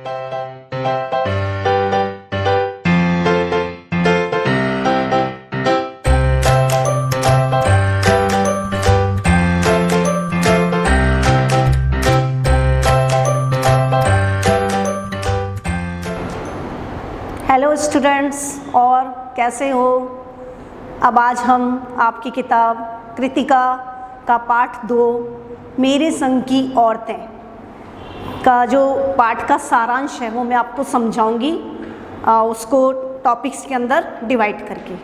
Hello students, और कैसे हो। अब आज हम आपकी किताब कृतिका का पाठ 2 मेरे संग की औरतें का जो पाठ का सारांश है वो मैं आपको समझाऊंगी, उसको टॉपिक्स के अंदर डिवाइड करके।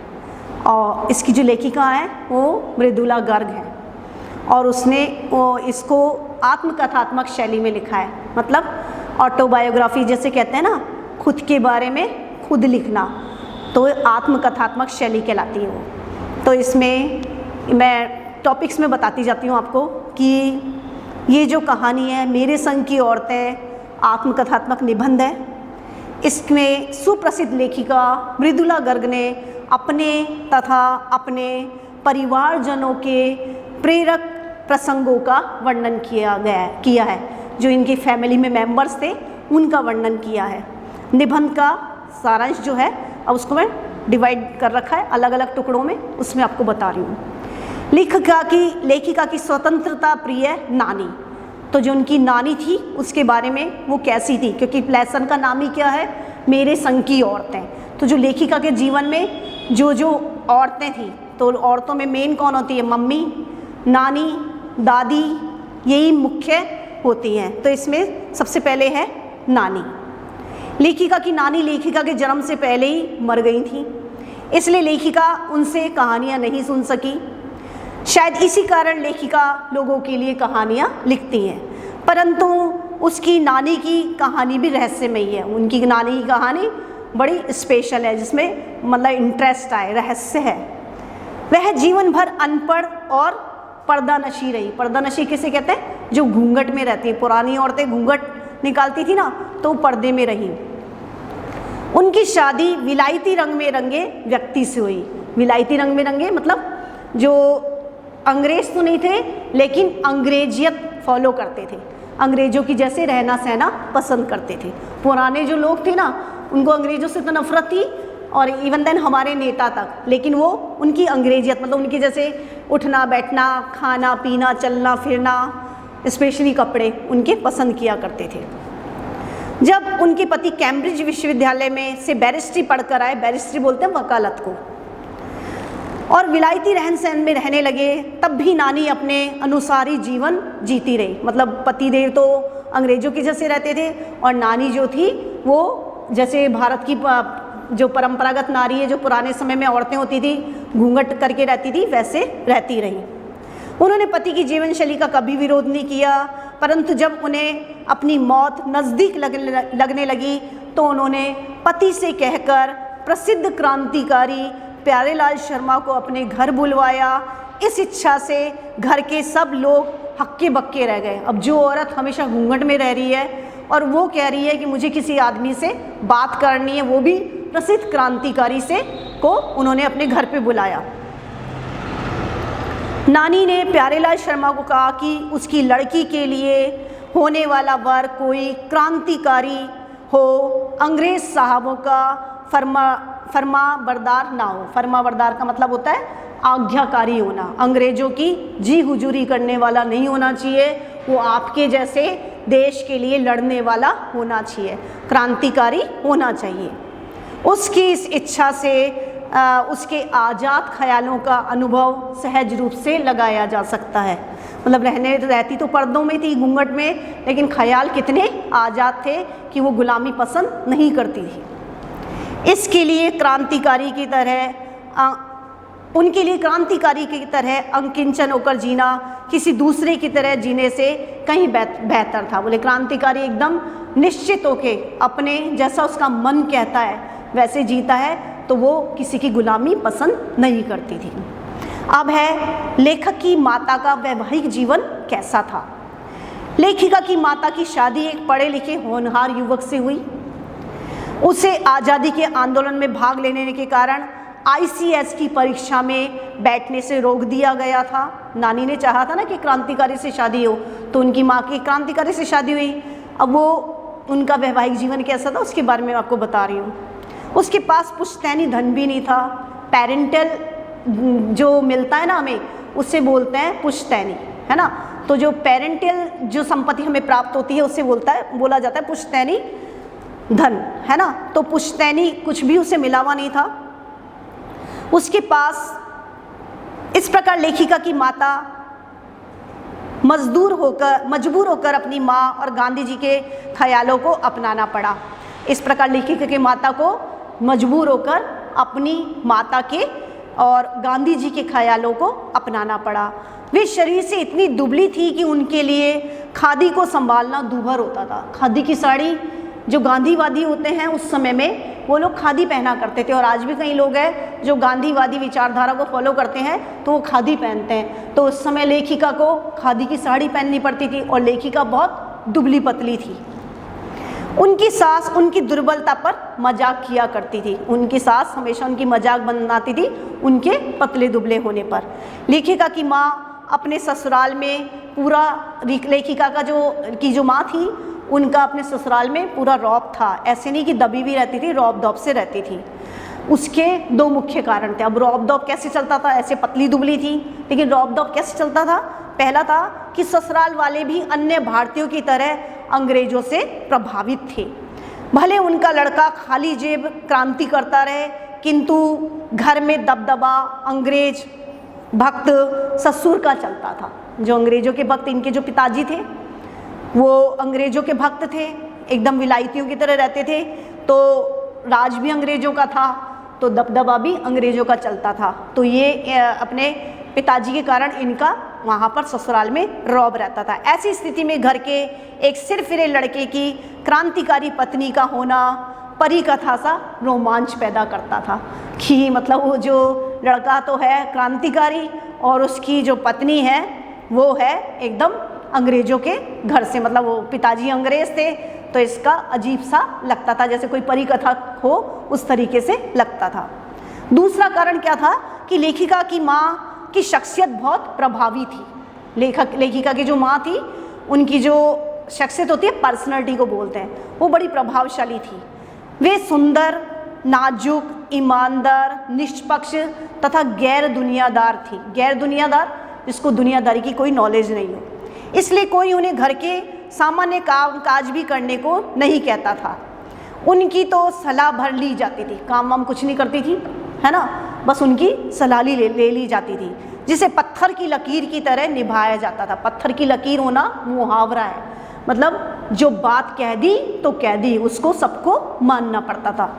और इसकी जो लेखिका है वो मृदुला गर्ग है और उसने इसको आत्मकथात्मक शैली में लिखा है, मतलब ऑटोबायोग्राफी जैसे कहते हैं ना, खुद के बारे में खुद लिखना, तो आत्मकथात्मक शैली कहलाती है वो। तो इसमें मैं टॉपिक्स में बताती जाती हूँ आपको कि ये जो कहानी है मेरे संग की औरतें आत्मकथात्मक निबंध है। इसमें सुप्रसिद्ध लेखिका मृदुला गर्ग ने अपने तथा अपने परिवारजनों के प्रेरक प्रसंगों का वर्णन किया है। जो इनकी फैमिली में मेंबर्स थे उनका वर्णन किया है। निबंध का सारांश जो है अब उसको मैं डिवाइड कर रखा है अलग अलग टुकड़ों में, उसमें आपको बता रही हूँ। लेखिका की स्वतंत्रता प्रिय नानी, तो जो उनकी नानी थी उसके बारे में वो कैसी थी, क्योंकि लेसन का नाम ही क्या है, मेरे संग की औरतें। तो जो लेखिका के जीवन में जो औरतें थी, तो औरतों में मेन कौन होती है, मम्मी, नानी, दादी, यही मुख्य होती हैं। तो इसमें सबसे पहले है नानी। लेखिका की नानी लेखिका के जन्म से पहले ही मर गई थी, इसलिए लेखिका उनसे कहानियाँ नहीं सुन सकी। शायद इसी कारण लेखिका लोगों के लिए कहानियाँ लिखती हैं, परंतु उसकी नानी की कहानी भी रहस्यमयी है। उनकी नानी की कहानी बड़ी स्पेशल है, जिसमें मतलब इंटरेस्ट आए, रहस्य है। वह जीवन भर अनपढ़ और पर्दानशी रही। पर्दानशी किसे कहते हैं, जो घूंघट में रहती है। पुरानी औरतें घूंघट निकालती थी ना, तो पर्दे में रही। उनकी शादी विलायती रंग में रंगे व्यक्ति से हुई। विलायती रंग में रंगे मतलब जो अंग्रेज तो नहीं थे, लेकिन अंग्रेजियत फॉलो करते थे, अंग्रेजों की जैसे रहना सहना पसंद करते थे। पुराने जो लोग थे ना, उनको अंग्रेजों से तो नफरत थी, और इवन देन हमारे नेता तक, लेकिन वो उनकी अंग्रेजियत मतलब उनकी जैसे उठना बैठना, खाना पीना, चलना फिरना, स्पेशली कपड़े उनके पसंद किया करते थे। जब उनके पति कैम्ब्रिज विश्वविद्यालय में से बैरिस्ट्री पढ़कर आए, बैरिस्ट्री बोलते हैं वकालत को, और विलायती रहन सहन में रहने लगे, तब भी नानी अपने अनुसार ही जीवन जीती रही। मतलब पति देव तो अंग्रेजों के जैसे रहते थे, और नानी जो थी वो जैसे भारत की जो परंपरागत नारी है, जो पुराने समय में औरतें होती थी, घूंघट करके रहती थी, वैसे रहती रही। उन्होंने पति की जीवन शैली का कभी विरोध नहीं किया, परंतु जब उन्हें अपनी मौत नज़दीक लगने लगी तो उन्होंने पति से कहकर प्रसिद्ध क्रांतिकारी प्यारेलाल शर्मा को अपने घर बुलवाया। इस इच्छा से घर के सब लोग हक्के बक्के रह गए। अब जो औरत हमेशा घूंघट में रह रही है और वो कह रही है कि मुझे किसी आदमी से बात करनी है, वो भी प्रसिद्ध क्रांतिकारी से, को उन्होंने अपने घर पे बुलाया। नानी ने प्यारेलाल शर्मा को कहा कि उसकी लड़की के लिए होने वाला वर कोई क्रांतिकारी हो, अंग्रेज साहबों का फरमा बरदार ना हो। फरमा बरदार का मतलब होता है आज्ञाकारी होना, अंग्रेजों की जी हुजूरी करने वाला नहीं होना चाहिए, वो आपके जैसे देश के लिए लड़ने वाला होना चाहिए, क्रांतिकारी होना चाहिए। उसकी इस इच्छा से उसके आज़ाद ख्यालों का अनुभव सहज रूप से लगाया जा सकता है। मतलब रहती तो पर्दों में थी, घूंघट में, लेकिन ख्याल कितने आज़ाद थे कि वो गुलामी पसंद नहीं करती थी। इसके लिए क्रांतिकारी की तरह उनके लिए क्रांतिकारी की तरह अंकिंचन होकर जीना किसी दूसरे की तरह जीने से कहीं बेहतर था। बोले क्रांतिकारी एकदम निश्चित होके अपने जैसा उसका मन कहता है वैसे जीता है, तो वो किसी की गुलामी पसंद नहीं करती थी। अब है लेखक की माता का वैवाहिक जीवन कैसा था। लेखिका की माता की शादी एक पढ़े लिखे होनहार युवक से हुई। उसे आज़ादी के आंदोलन में भाग लेने के कारण ICS की परीक्षा में बैठने से रोक दिया गया था। नानी ने चाहा था ना कि क्रांतिकारी से शादी हो, तो उनकी माँ की क्रांतिकारी से शादी हुई। अब वो उनका वैवाहिक जीवन कैसा था उसके बारे में आपको बता रही हूँ। उसके पास पुश्तैनी धन भी नहीं था। पेरेंटल जो मिलता है ना हमें, उससे बोलते हैं पुश्तैनी, है ना। तो जो पेरेंटल जो संपत्ति हमें प्राप्त होती है उससे बोला जाता है पुश्तैनी धन, है ना। तो पुश्तैनी कुछ भी उसे मिला हुआ नहीं था। उसके पास इस प्रकार लेखिका की माता मजबूर होकर अपनी माँ और गांधी जी के ख्यालों को अपनाना पड़ा। इस प्रकार लेखिका की माता को मजबूर होकर अपनी माता के और गांधी जी के ख्यालों को अपनाना पड़ा। वे शरीर से इतनी दुबली थी कि उनके लिए खादी को संभालना दूभर होता था। खादी की साड़ी, जो गांधीवादी होते हैं उस समय में वो लोग खादी पहना करते थे, और आज भी कई लोग हैं जो गांधीवादी विचारधारा को फॉलो करते हैं तो वो खादी पहनते हैं। तो उस समय लेखिका को खादी की साड़ी पहननी पड़ती थी, और लेखिका बहुत दुबली पतली थी। उनकी सास उनकी दुर्बलता पर मजाक किया करती थी। उनकी सास हमेशा उनकी मजाक बनाती थी उनके पतले दुबले होने पर। लेखिका की माँ अपने ससुराल में पूरा, लेखिका का जो माँ थी उनका अपने ससुराल में पूरा रौब था। ऐसे नहीं कि दबी भी रहती थी, रौब दौब से रहती थी। उसके दो मुख्य कारण थे। अब रौब दौब कैसे चलता था, ऐसे पतली दुबली थी, लेकिन रौब दौब कैसे चलता था? पहला था कि ससुराल वाले भी अन्य भारतीयों की तरह अंग्रेजों से प्रभावित थे। भले उनका लड़का खाली जेब क्रांति करता रहे, किंतु घर में दबदबा अंग्रेज भक्त ससुर का चलता था। जो अंग्रेजों के भक्त, इनके जो पिताजी थे वो अंग्रेजों के भक्त थे, एकदम विलायतियों की तरह रहते थे। तो राज भी अंग्रेजों का था, तो दबदबा भी अंग्रेजों का चलता था। तो ये अपने पिताजी के कारण इनका वहाँ पर ससुराल में रौब रहता था। ऐसी स्थिति में घर के एक सिरफिरे लड़के की क्रांतिकारी पत्नी का होना परी कथा सा रोमांच पैदा करता था कि मतलब वो जो लड़का तो है क्रांतिकारी और उसकी जो पत्नी है वो है एकदम अंग्रेजों के घर से, मतलब वो पिताजी अंग्रेज थे। तो इसका अजीब सा लगता था, जैसे कोई परी कथा हो उस तरीके से लगता था। दूसरा कारण क्या था कि लेखिका की माँ की शख्सियत बहुत प्रभावी थी। लेखिका की जो माँ थी उनकी जो शख्सियत होती है, पर्सनैलिटी को बोलते हैं, वो बड़ी प्रभावशाली थी। वे सुंदर, नाजुक, ईमानदार, निष्पक्ष तथा गैर दुनियादार थी। गैर दुनियादार, जिसको दुनियादारी की कोई नॉलेज नहीं हो, इसलिए कोई उन्हें घर के सामान्य काम काज भी करने को नहीं कहता था। उनकी तो सलाह भर ली जाती थी, काम वाम कुछ नहीं करती थी, है ना, बस उनकी सलाह ले ली जाती थी, जिसे पत्थर की लकीर की तरह निभाया जाता था। पत्थर की लकीर होना मुहावरा है, मतलब जो बात कह दी तो कह दी, उसको सबको मानना पड़ता था।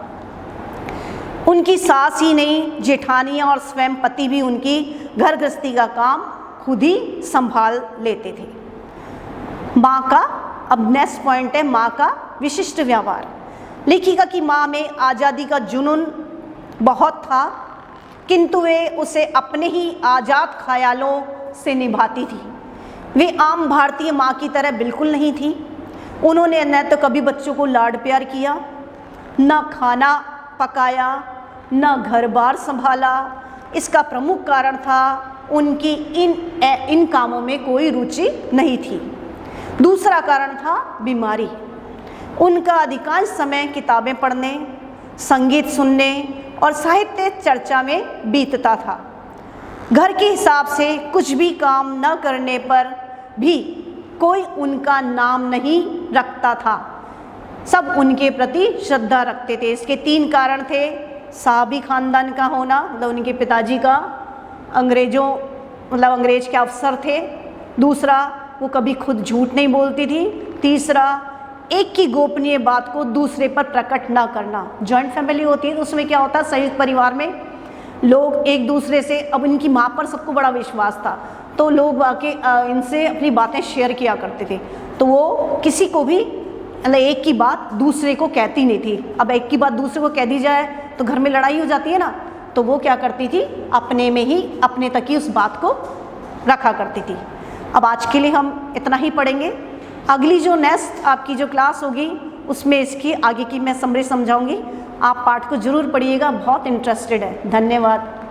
उनकी सास ही नहीं, जेठानियाँ और स्वयं पति भी उनकी घर गृहस्थी का काम खुद ही संभाल लेते थे। माँ का, अब नेक्स्ट पॉइंट है माँ का विशिष्ट व्यवहार। लेखिका की माँ में आज़ादी का जुनून बहुत था, किंतु वे उसे अपने ही आज़ाद ख्यालों से निभाती थी। वे आम भारतीय माँ की तरह बिल्कुल नहीं थी। उन्होंने न तो कभी बच्चों को लाड प्यार किया, न खाना पकाया, न घर बार संभाला। इसका प्रमुख कारण था उनकी इन कामों में कोई रुचि नहीं थी। दूसरा कारण था बीमारी। उनका अधिकांश समय किताबें पढ़ने, संगीत सुनने और साहित्य चर्चा में बीतता था। घर के हिसाब से कुछ भी काम न करने पर भी कोई उनका नाम नहीं रखता था। सब उनके प्रति श्रद्धा रखते थे। इसके 3 कारण थे। साहबी खानदान का होना, मतलब उनके पिताजी का अंग्रेज के अफसर थे। दूसरा, वो कभी खुद झूठ नहीं बोलती थी। तीसरा, एक की गोपनीय बात को दूसरे पर प्रकट ना करना। जॉइंट फैमिली होती है तो उसमें क्या होता है, संयुक्त परिवार में लोग एक दूसरे से, अब इनकी माँ पर सबको बड़ा विश्वास था तो लोग वाकई इनसे अपनी बातें शेयर किया करते थे। तो वो किसी को भी मतलब एक की बात दूसरे को कहती नहीं थी। अब एक की बात दूसरे को कह दी जाए तो घर में लड़ाई हो जाती है ना, तो वो क्या करती थी, अपने में ही, अपने तक ही उस बात को रखा करती थी। अब आज के लिए हम इतना ही पढ़ेंगे। अगली जो नेक्स्ट आपकी जो क्लास होगी उसमें इसकी आगे की मैं समरी समझाऊंगी। आप पाठ को जरूर पढ़िएगा, बहुत इंटरेस्टेड है। धन्यवाद।